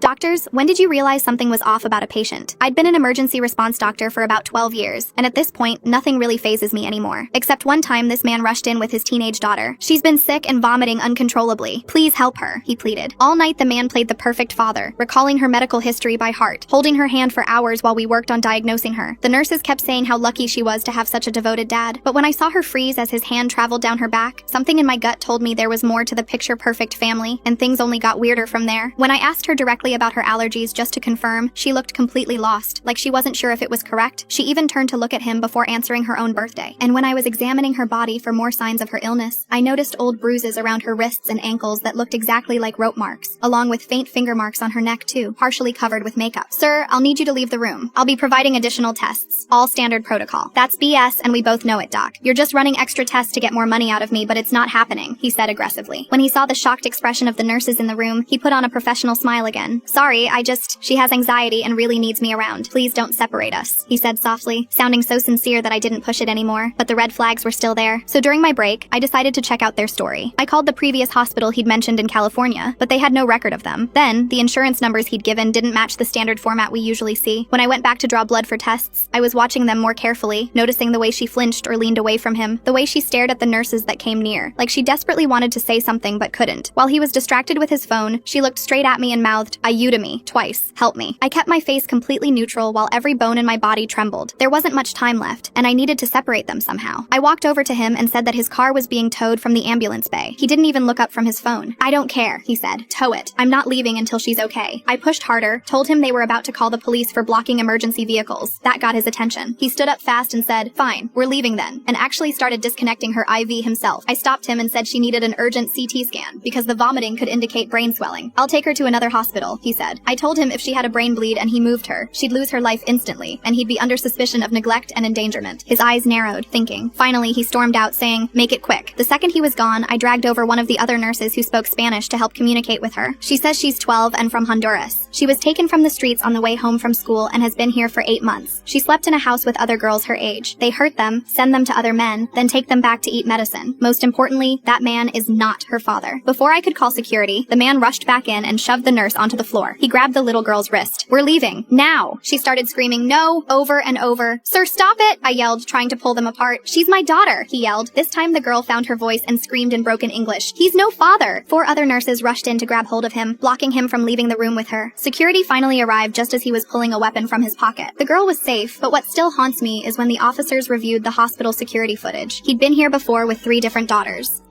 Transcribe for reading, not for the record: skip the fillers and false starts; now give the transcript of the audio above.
Doctors, when did you realize something was off about a patient? I'd been an emergency response doctor for about 12 years, and at this point, nothing really phases me anymore. Except one time this man rushed in with his teenage daughter. She's been sick and vomiting uncontrollably. Please help her, he pleaded. All night the man played the perfect father, recalling her medical history by heart, holding her hand for hours while we worked on diagnosing her. The nurses kept saying how lucky she was to have such a devoted dad, but when I saw her freeze as his hand traveled down her back, something in my gut told me there was more to the picture-perfect family, and things only got weirder from there. When I asked her directly about her allergies just to confirm, she looked completely lost, like she wasn't sure if it was correct. She even turned to look at him before answering her own birthday. And when I was examining her body for more signs of her illness, I noticed old bruises around her wrists and ankles that looked exactly like rope marks, along with faint finger marks on her neck too, partially covered with makeup. Sir, I'll need you to leave the room. I'll be providing additional tests. All standard protocol. That's BS and we both know it, Doc. You're just running extra tests to get more money out of me, but it's not happening, he said aggressively. When he saw the shocked expression of the nurses in the room, he put on a professional smile again. Sorry, she has anxiety and really needs me around. Please don't separate us, he said softly, sounding so sincere that I didn't push it anymore, but the red flags were still there. So during my break, I decided to check out their story. I called the previous hospital he'd mentioned in California, but they had no record of them. Then, the insurance numbers he'd given didn't match the standard format we usually see. When I went back to draw blood for tests, I was watching them more carefully, noticing the way she flinched or leaned away from him, the way she stared at the nurses that came near, like she desperately wanted to say something but couldn't. While he was distracted with his phone, she looked straight at me and mouthed, "You to me, twice. Help me." I kept my face completely neutral while every bone in my body trembled. There wasn't much time left, and I needed to separate them somehow. I walked over to him and said that his car was being towed from the ambulance bay. He didn't even look up from his phone. "I don't care," he said. "Tow it. I'm not leaving until she's okay." I pushed harder, told him they were about to call the police for blocking emergency vehicles. That got his attention. He stood up fast and said, "Fine, we're leaving then," and actually started disconnecting her IV himself. I stopped him and said she needed an urgent CT scan because the vomiting could indicate brain swelling. "I'll take her to another hospital," he said. I told him if she had a brain bleed and he moved her, she'd lose her life instantly, and he'd be under suspicion of neglect and endangerment. His eyes narrowed, thinking. Finally, he stormed out, saying, "Make it quick." The second he was gone, I dragged over one of the other nurses who spoke Spanish to help communicate with her. She says she's 12 and from Honduras. She was taken from the streets on the way home from school and has been here for 8 months. She slept in a house with other girls her age. They hurt them, send them to other men, then take them back to eat medicine. Most importantly, that man is not her father. Before I could call security, the man rushed back in and shoved the nurse onto the floor. He grabbed the little girl's wrist. "We're leaving. Now!" She started screaming no over and over. "Sir, stop it!" I yelled, trying to pull them apart. "She's my daughter," he yelled. This time the girl found her voice and screamed in broken English. "He's no father!" 4 other nurses rushed in to grab hold of him, blocking him from leaving the room with her. Security finally arrived just as he was pulling a weapon from his pocket. The girl was safe, but what still haunts me is when the officers reviewed the hospital security footage. He'd been here before with 3 different daughters.